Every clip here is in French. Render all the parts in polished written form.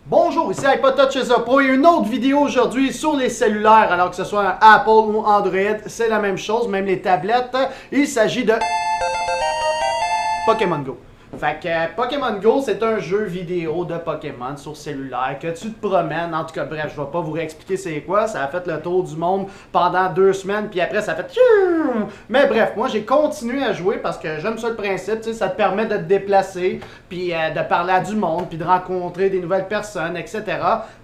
Bonjour, ici iPodTouch chez Pro et une autre vidéo aujourd'hui sur les cellulaires, alors que ce soit un Apple ou Android, c'est la même chose, même les tablettes. Il s'agit de Pokémon Go. Fait que Pokémon Go, c'est un jeu vidéo de Pokémon sur cellulaire que tu te promènes. En tout cas, bref, je vais pas vous réexpliquer c'est quoi. Ça a fait le tour du monde pendant 2 semaines, puis après ça a fait... Mais bref, moi j'ai continué à jouer parce que j'aime ça le principe. Tu sais, ça te permet de te déplacer, puis de parler à du monde, puis de rencontrer des nouvelles personnes, etc.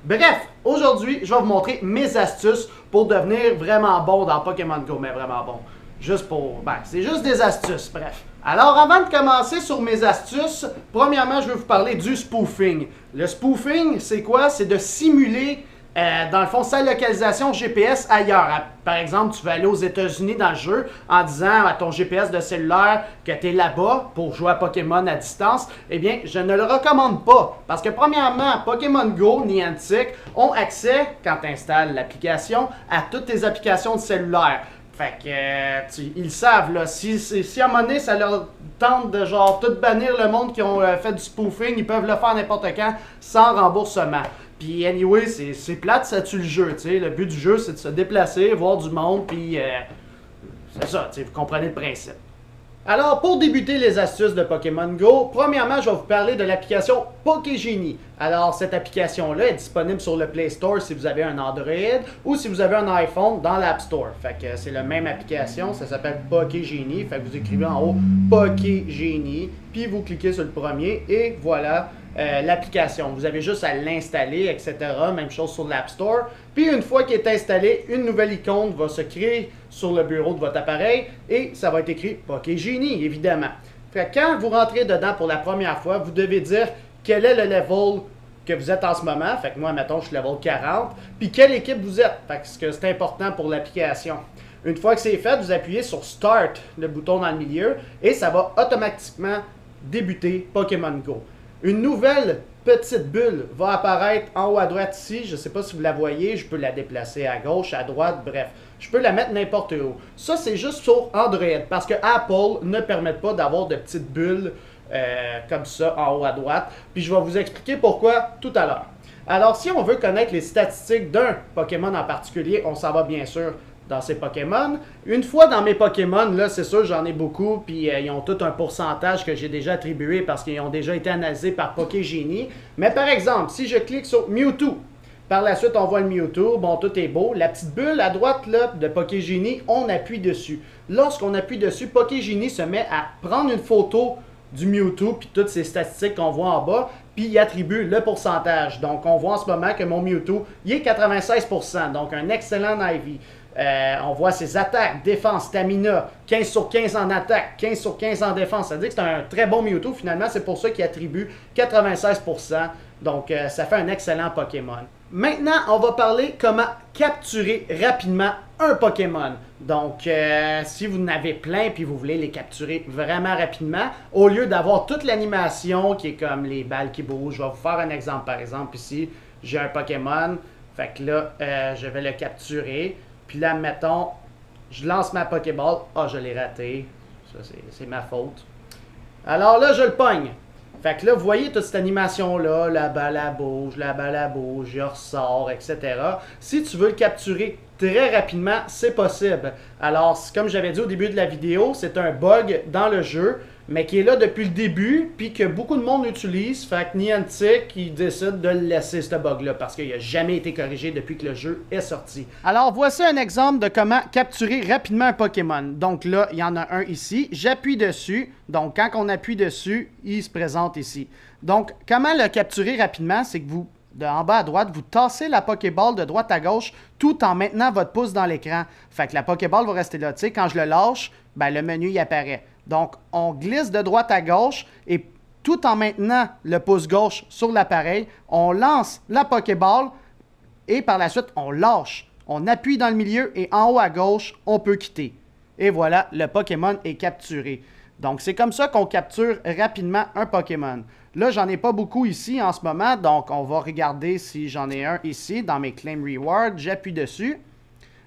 Bref, aujourd'hui, je vais vous montrer mes astuces pour devenir vraiment bon dans Pokémon Go. Mais vraiment bon. Juste pour... Ben, c'est juste des astuces, bref. Alors, avant de commencer sur mes astuces, premièrement, je vais vous parler du spoofing. Le spoofing, c'est quoi? C'est de simuler, dans le fond, sa localisation GPS ailleurs. Par exemple, tu vas aller aux États-Unis dans le jeu en disant à ton GPS de cellulaire que tu es là-bas pour jouer à Pokémon à distance. Eh bien, je ne le recommande pas. Parce que, premièrement, Pokémon Go, Niantic, ont accès, quand tu installes l'application, à toutes tes applications de cellulaire. Fait que, ils savent, là, si à un moment donné, ça leur tente de genre tout bannir le monde qui ont fait du spoofing, ils peuvent le faire n'importe quand sans remboursement. Puis anyway, c'est plate, ça tue le jeu, tu sais. Le but du jeu, c'est de se déplacer, voir du monde, puis c'est ça, tu sais, vous comprenez le principe. Alors, pour débuter les astuces de Pokémon Go, premièrement, je vais vous parler de l'application Pokégenie. Alors, cette application-là est disponible sur le Play Store si vous avez un Android ou si vous avez un iPhone dans l'App Store. Fait que c'est la même application, ça s'appelle Pokégenie. Fait que vous écrivez en haut Pokégenie, puis vous cliquez sur le premier et voilà l'application. Vous avez juste à l'installer, etc. Même chose sur l'App Store. Puis une fois qu'il est installé, une nouvelle icône va se créer sur le bureau de votre appareil et ça va être écrit Pokégenie, évidemment. Fait que quand vous rentrez dedans pour la première fois, vous devez dire quel est le level que vous êtes en ce moment. Fait que moi, mettons, je suis level 40. Puis quelle équipe vous êtes. Parce que c'est important pour l'application. Une fois que c'est fait, vous appuyez sur Start, le bouton dans le milieu, et ça va automatiquement débuter Pokémon Go. Une nouvelle petite bulle va apparaître en haut à droite ici. Je ne sais pas si vous la voyez. Je peux la déplacer à gauche, à droite, bref. Je peux la mettre n'importe où. Ça, c'est juste sur Android parce que Apple ne permet pas d'avoir de petites bulles comme ça en haut à droite. Puis je vais vous expliquer pourquoi tout à l'heure. Alors, si on veut connaître les statistiques d'un Pokémon en particulier, on s'en va bien sûr dans ces Pokémon. Une fois dans mes Pokémon, là, c'est sûr, j'en ai beaucoup, puis ils ont tout un pourcentage que j'ai déjà attribué parce qu'ils ont déjà été analysés par Pokégenie. Mais par exemple, si je clique sur Mewtwo, par la suite, on voit le Mewtwo, bon, tout est beau. La petite bulle à droite là, de Pokégenie, on appuie dessus. Lorsqu'on appuie dessus, Pokégenie se met à prendre une photo du Mewtwo, puis toutes ces statistiques qu'on voit en bas, puis il attribue le pourcentage. Donc, on voit en ce moment que mon Mewtwo, il est 96%, donc un excellent IV. On voit ses attaques, défense, stamina, 15 sur 15 en attaque, 15 sur 15 en défense. Ça veut dire que c'est un très bon Mewtwo. Finalement, c'est pour ça qu'il attribue 96%. Donc, ça fait un excellent Pokémon. Maintenant, on va parler comment capturer rapidement un Pokémon. Donc, si vous en avez plein et vous voulez les capturer vraiment rapidement, au lieu d'avoir toute l'animation qui est comme les balles qui bougent, je vais vous faire un exemple. Par exemple, ici, j'ai un Pokémon. Fait que là, je vais le capturer. Puis là, mettons, je lance ma Pokéball. Ah, je l'ai raté. Ça, c'est ma faute. Alors là, je le pogne. Fait que là, vous voyez toute cette animation-là, la balle à bouge, je ressors, etc. Si tu veux le capturer très rapidement, c'est possible. Alors, comme j'avais dit au début de la vidéo, c'est un bug dans le jeu, mais qui est là depuis le début, puis que beaucoup de monde utilise. Fait que Niantic, il décide de le laisser, ce bug-là, parce qu'il n'a jamais été corrigé depuis que le jeu est sorti. Alors, voici un exemple de comment capturer rapidement un Pokémon. Donc là, il y en a un ici. J'appuie dessus. Donc, quand on appuie dessus, il se présente ici. Donc, comment le capturer rapidement, c'est que vous, en bas à droite, vous tassez la Pokéball de droite à gauche tout en maintenant votre pouce dans l'écran. Fait que la Pokéball va rester là. Tu sais, quand je le lâche, ben, le menu y apparaît. Donc, on glisse de droite à gauche et tout en maintenant le pouce gauche sur l'appareil, on lance la Pokéball et par la suite, on lâche. On appuie dans le milieu et en haut à gauche, on peut quitter. Et voilà, le Pokémon est capturé. Donc, c'est comme ça qu'on capture rapidement un Pokémon. Là, j'en ai pas beaucoup ici en ce moment, donc on va regarder si j'en ai un ici dans mes Claim Reward. J'appuie dessus.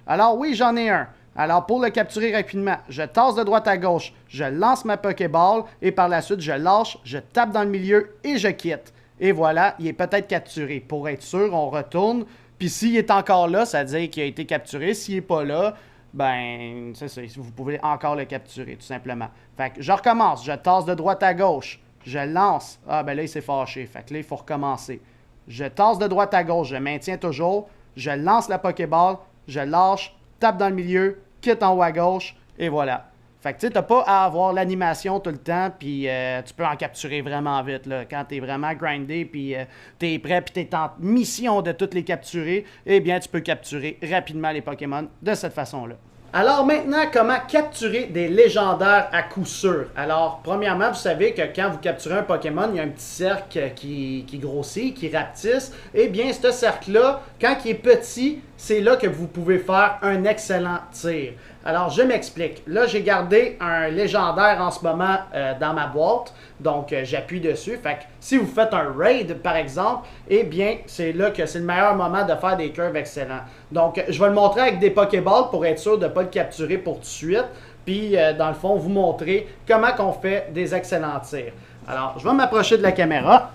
Alors oui, j'en ai un. Alors, pour le capturer rapidement, je tasse de droite à gauche, je lance ma Pokéball et par la suite, je lâche, je tape dans le milieu et je quitte. Et voilà, il est peut-être capturé. Pour être sûr, on retourne. Puis s'il est encore là, ça veut dire qu'il a été capturé. S'il n'est pas là, ben, c'est ça, vous pouvez encore le capturer, tout simplement. Fait que je recommence, je tasse de droite à gauche, je lance. Ah, ben là, il s'est fâché. Fait que là, il faut recommencer. Je tasse de droite à gauche, je maintiens toujours, je lance la Pokéball, je lâche, tape dans le milieu, quitte en haut à gauche, et voilà. Fait que tu sais, t'as pas à avoir l'animation tout le temps, puis tu peux en capturer vraiment vite, là. Quand t'es vraiment grindé, puis t'es prêt, puis t'es en mission de toutes les capturer, eh bien, tu peux capturer rapidement les Pokémon de cette façon-là. Alors maintenant, comment capturer des légendaires à coup sûr? Alors, premièrement, vous savez que quand vous capturez un Pokémon, il y a un petit cercle qui grossit, qui rapetisse. Eh bien, ce cercle-là, quand il est petit, c'est là que vous pouvez faire un excellent tir. Alors, je m'explique. Là, j'ai gardé un légendaire en ce moment dans ma boîte. Donc, j'appuie dessus. Fait que si vous faites un raid, par exemple, eh bien, c'est là que c'est le meilleur moment de faire des curves excellents. Donc, je vais le montrer avec des Pokéballs pour être sûr de ne pas le capturer pour tout de suite. Puis, dans le fond, vous montrer comment on fait des excellents tirs. Alors, je vais m'approcher de la caméra.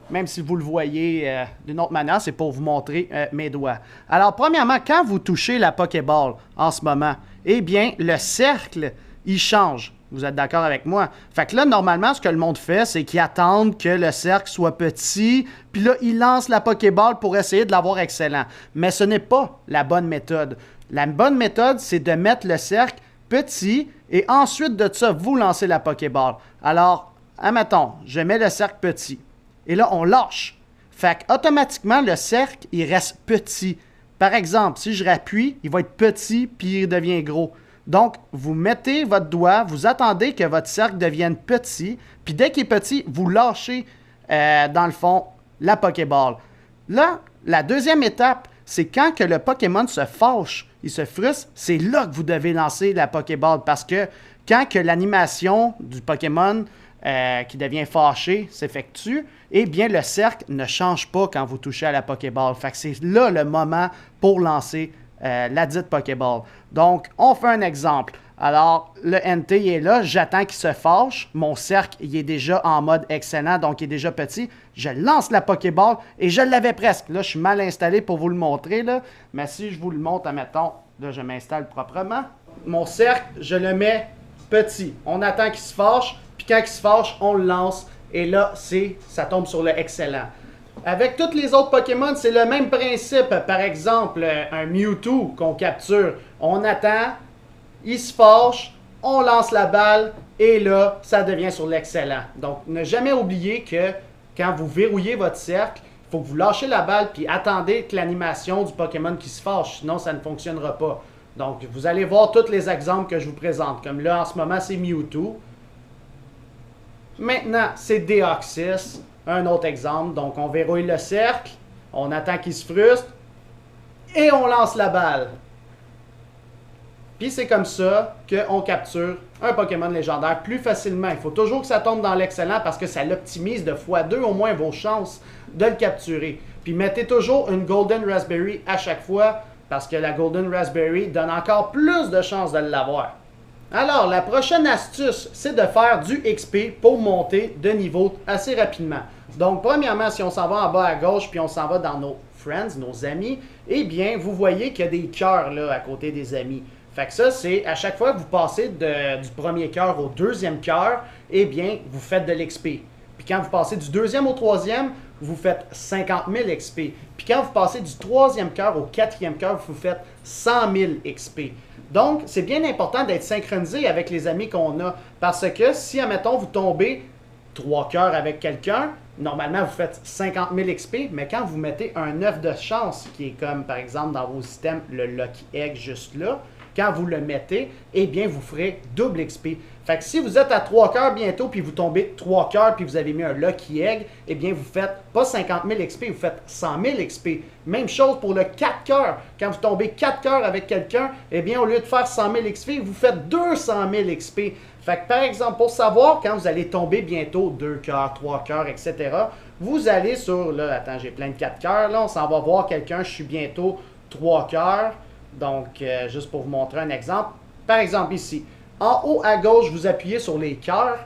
Même si vous le voyez d'une autre manière, c'est pour vous montrer mes doigts. Alors, premièrement, quand vous touchez la Pokéball en ce moment, eh bien, le cercle, il change. Vous êtes d'accord avec moi? Fait que là, normalement, ce que le monde fait, c'est qu'ils attendent que le cercle soit petit, puis là, ils lancent la Pokéball pour essayer de l'avoir excellent. Mais ce n'est pas la bonne méthode. La bonne méthode, c'est de mettre le cercle petit, et ensuite de ça, vous lancez la Pokéball. Alors, admettons, je mets le cercle petit. Et là, on lâche. Fait qu'automatiquement, le cercle, il reste petit. Par exemple, si je rappuie, il va être petit puis il devient gros. Donc, vous mettez votre doigt, vous attendez que votre cercle devienne petit, puis dès qu'il est petit, vous lâchez, dans le fond, la Pokéball. Là, la deuxième étape, c'est quand que le Pokémon se fâche, il se frustre, c'est là que vous devez lancer la Pokéball, parce que quand que l'animation du Pokémon qui devient fâché s'effectue, eh bien, le cercle ne change pas quand vous touchez à la Pokéball. Fait que c'est là le moment pour lancer la dite Pokéball. Donc, on fait un exemple. Alors, le NT il est là, j'attends qu'il se fâche. Mon cercle, il est déjà en mode excellent, donc il est déjà petit. Je lance la Pokéball et je l'avais presque. Là, je suis mal installé pour vous le montrer, là. Mais si je vous le montre, admettons, là, je m'installe proprement. Mon cercle, je le mets petit. On attend qu'il se fâche, puis quand il se fâche, on le lance. Et là, ça tombe sur le excellent. Avec tous les autres Pokémon, c'est le même principe. Par exemple, un Mewtwo qu'on capture. On attend, il se fâche, on lance la balle, et là, ça devient sur l'excellent. Donc, ne jamais oublier que quand vous verrouillez votre cercle, il faut que vous lâchez la balle, puis attendez que l'animation du Pokémon qui se fâche. Sinon, ça ne fonctionnera pas. Donc, vous allez voir tous les exemples que je vous présente. Comme là, en ce moment, c'est Mewtwo. Maintenant, c'est Deoxys, un autre exemple. Donc, on verrouille le cercle, on attend qu'il se frustre, et on lance la balle. Puis c'est comme ça qu'on capture un Pokémon légendaire plus facilement. Il faut toujours que ça tombe dans l'excellent parce que ça l'optimise de x2 au moins vos chances de le capturer. Puis mettez toujours une Golden Raspberry à chaque fois parce que la Golden Raspberry donne encore plus de chances de l'avoir. Alors, la prochaine astuce, c'est de faire du XP pour monter de niveau assez rapidement. Donc, premièrement, si on s'en va en bas à gauche, puis on s'en va dans nos friends, nos amis, eh bien, vous voyez qu'il y a des cœurs là à côté des amis. Fait que ça, c'est à chaque fois que vous passez du premier cœur au deuxième cœur, eh bien, vous faites de l'XP. Puis quand vous passez du deuxième au troisième, vous faites 50 000 XP. Puis quand vous passez du troisième cœur au quatrième cœur, vous faites 100 000 XP. Donc, c'est bien important d'être synchronisé avec les amis qu'on a. Parce que si, admettons, vous tombez 3 cœurs avec quelqu'un, normalement, vous faites 50 000 XP, mais quand vous mettez un œuf de chance, qui est comme, par exemple, dans vos systèmes, le Lucky Egg juste là, quand vous le mettez, eh bien, vous ferez double XP. Fait que si vous êtes à 3 cœurs bientôt, puis vous tombez 3 cœurs, puis vous avez mis un Lucky Egg, eh bien, vous faites pas 50 000 XP, vous faites 100 000 XP. Même chose pour le 4 cœurs. Quand vous tombez 4 cœurs avec quelqu'un, eh bien, au lieu de faire 100 000 XP, vous faites 200 000 XP. Fait que, par exemple, pour savoir quand vous allez tomber bientôt 2 cœurs, 3 cœurs, etc., vous allez sur, là, attends, j'ai plein de 4 cœurs, là, on s'en va voir quelqu'un, je suis bientôt 3 cœurs. Donc, juste pour vous montrer un exemple. Par exemple, ici, en haut à gauche, vous appuyez sur les cœurs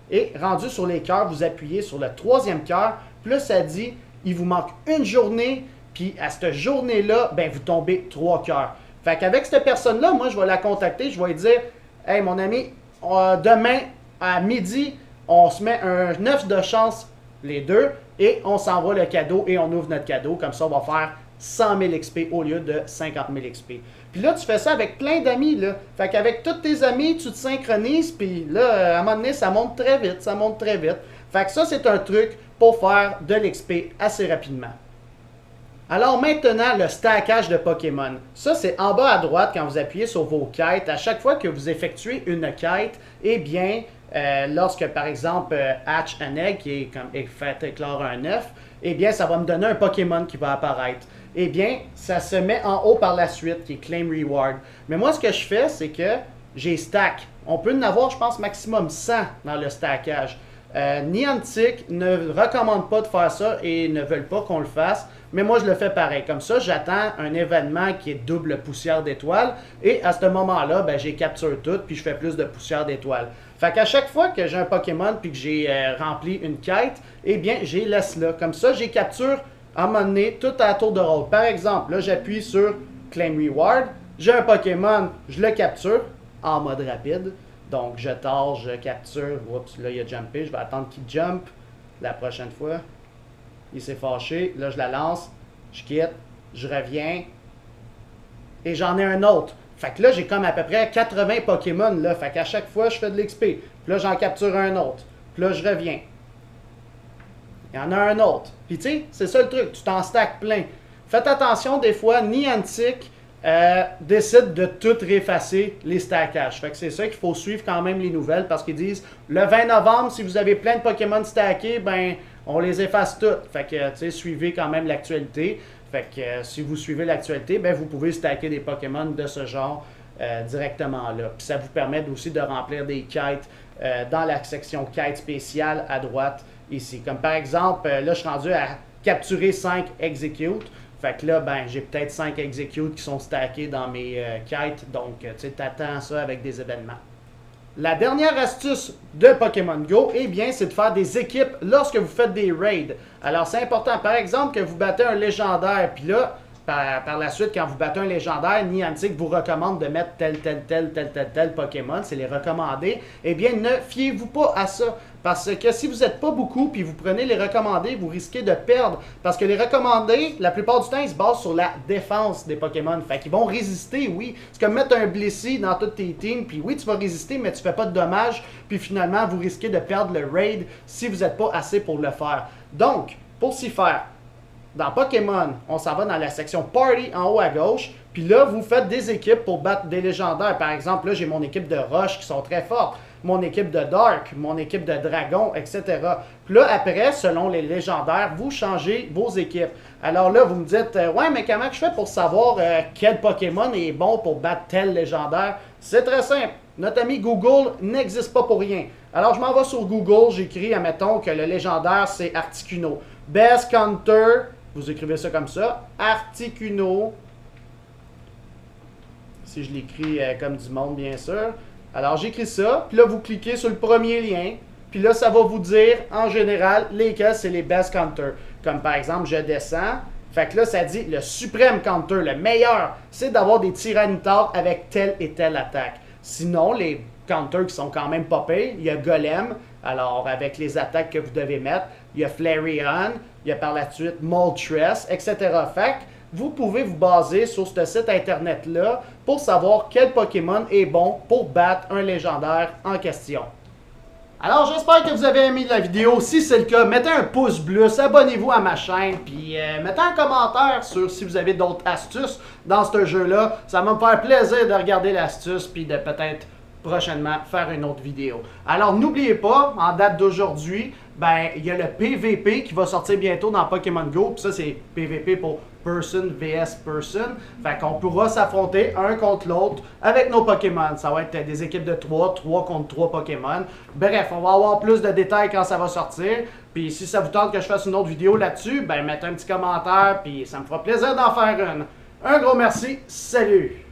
et rendu sur les cœurs, vous appuyez sur le troisième cœur Puis là, ça dit, il vous manque une journée, puis à cette journée-là, ben vous tombez 3 cœurs. Fait qu'avec cette personne-là, moi, je vais la contacter, je vais lui dire, hey, mon ami, demain à midi, on se met un 9 de chance, les deux, et on s'envoie le cadeau et on ouvre notre cadeau. Comme ça, on va faire 100 000 XP au lieu de 50 000 XP. Puis là, tu fais ça avec plein d'amis, là. Fait qu'avec tous tes amis, tu te synchronises, puis là, à un moment donné, ça monte très vite, ça monte très vite. Fait que ça, c'est un truc pour faire de l'XP assez rapidement. Alors maintenant, le stackage de Pokémon. Ça, c'est en bas à droite quand vous appuyez sur vos quêtes. À chaque fois que vous effectuez une quête, eh bien, lorsque, par exemple, hatch an egg, qui est comme fait éclore un œuf, eh bien, ça va me donner un Pokémon qui va apparaître. Eh bien, ça se met en haut par la suite, qui est Claim Reward. Mais moi, ce que je fais, c'est que j'ai stack. On peut en avoir, je pense, maximum 100 dans le stackage. Niantic ne recommande pas de faire ça et ne veulent pas qu'on le fasse. Mais moi, je le fais pareil. Comme ça, j'attends un événement qui est double poussière d'étoiles. Et à ce moment-là, ben, j'ai capture tout, puis je fais plus de poussière d'étoiles. Fait qu'à chaque fois que j'ai un Pokémon, puis que j'ai rempli une quête, eh bien, j'ai laisse là. Comme ça, j'ai capture à un moment donné, tout à tour de rôle. Par exemple, là, j'appuie sur Claim Reward. J'ai un Pokémon, je le capture en mode rapide. Donc, je tord, je capture. Oups, là, il a jumpé. Je vais attendre qu'il jump la prochaine fois. Il s'est fâché. Là, je la lance. Je quitte. Je reviens. Et j'en ai un autre. Fait que là, j'ai comme à peu près 80 Pokémon, là. Fait qu'à chaque fois, je fais de l'XP. Puis là, j'en capture un autre. Puis là, je reviens. Il y en a un autre. Puis tu sais, c'est ça le truc. Tu t'en stacks plein. Faites attention, des fois, Niantic décide de tout réeffacer les stackages. Fait que c'est ça qu'il faut suivre quand même les nouvelles parce qu'ils disent le 20 novembre, si vous avez plein de Pokémon stackés, ben on les efface toutes. Fait que tu sais, suivez quand même l'actualité. Fait que si vous suivez l'actualité, ben vous pouvez stacker des Pokémon de ce genre directement là. Puis ça vous permet aussi de remplir des quêtes dans la section quêtes spéciales à droite ici. Comme par exemple, là je suis rendu à capturer 5 execute. Fait que là, ben, j'ai peut-être 5 executes qui sont stackés dans mes quêtes. Donc, tu sais, t'attends ça avec des événements. La dernière astuce de Pokémon Go, eh bien, c'est de faire des équipes lorsque vous faites des raids. Alors, c'est important. Par exemple, que vous battez un légendaire, puis là, par la suite, quand vous battez un légendaire, Niantic vous recommande de mettre tel Pokémon, c'est les recommandés. Eh bien, ne fiez-vous pas à ça. Parce que si vous n'êtes pas beaucoup, puis vous prenez les recommandés, vous risquez de perdre. Parce que les recommandés, la plupart du temps, ils se basent sur la défense des Pokémon. Fait qu'ils vont résister, oui. C'est comme mettre un Blissey dans toutes tes teams, puis oui, tu vas résister, mais tu fais pas de dommages. Puis finalement, vous risquez de perdre le raid si vous n'êtes pas assez pour le faire. Donc, pour s'y faire, dans Pokémon, on s'en va dans la section Party en haut à gauche. Puis là, vous faites des équipes pour battre des légendaires. Par exemple, là, j'ai mon équipe de Roche qui sont très fortes. Mon équipe de Dark, mon équipe de Dragon, etc. Puis là, après, selon les légendaires, vous changez vos équipes. Alors là, vous me dites, ouais, mais comment je fais pour savoir quel Pokémon est bon pour battre tel légendaire? C'est très simple. Notre ami Google n'existe pas pour rien. Alors, je m'en vais sur Google, j'écris, admettons, que le légendaire, c'est Articuno. Best Counter, vous écrivez ça comme ça, Articuno. Si je l'écris comme du monde, bien sûr. Alors, j'écris ça, puis là, vous cliquez sur le premier lien, puis là, ça va vous dire, en général, lesquels c'est les best counters. Comme par exemple, je descends, fait que là, ça dit le suprême counter, le meilleur, c'est d'avoir des Tyranitar avec telle et telle attaque. Sinon, les counters qui sont quand même pas pires, il y a Golem, alors avec les attaques que vous devez mettre, il y a Flareon, il y a par la suite Moltres, etc. Fait que vous pouvez vous baser sur ce site internet-là pour savoir quel Pokémon est bon pour battre un légendaire en question. Alors, j'espère que vous avez aimé la vidéo. Si c'est le cas, mettez un pouce bleu, abonnez-vous à ma chaîne, puis mettez un commentaire sur si vous avez d'autres astuces dans ce jeu-là. Ça va me faire plaisir de regarder l'astuce, puis de peut-être prochainement faire une autre vidéo. Alors, n'oubliez pas, en date d'aujourd'hui, ben, il y a le PVP qui va sortir bientôt dans Pokémon Go. Puis ça, c'est PVP pour Person vs Person. Fait qu'on pourra s'affronter un contre l'autre avec nos Pokémon. Ça va être des équipes de 3 contre 3 Pokémon. Bref, on va avoir plus de détails quand ça va sortir. Puis si ça vous tente que je fasse une autre vidéo là-dessus, ben mettez un petit commentaire, puis ça me fera plaisir d'en faire une. Un gros merci, salut!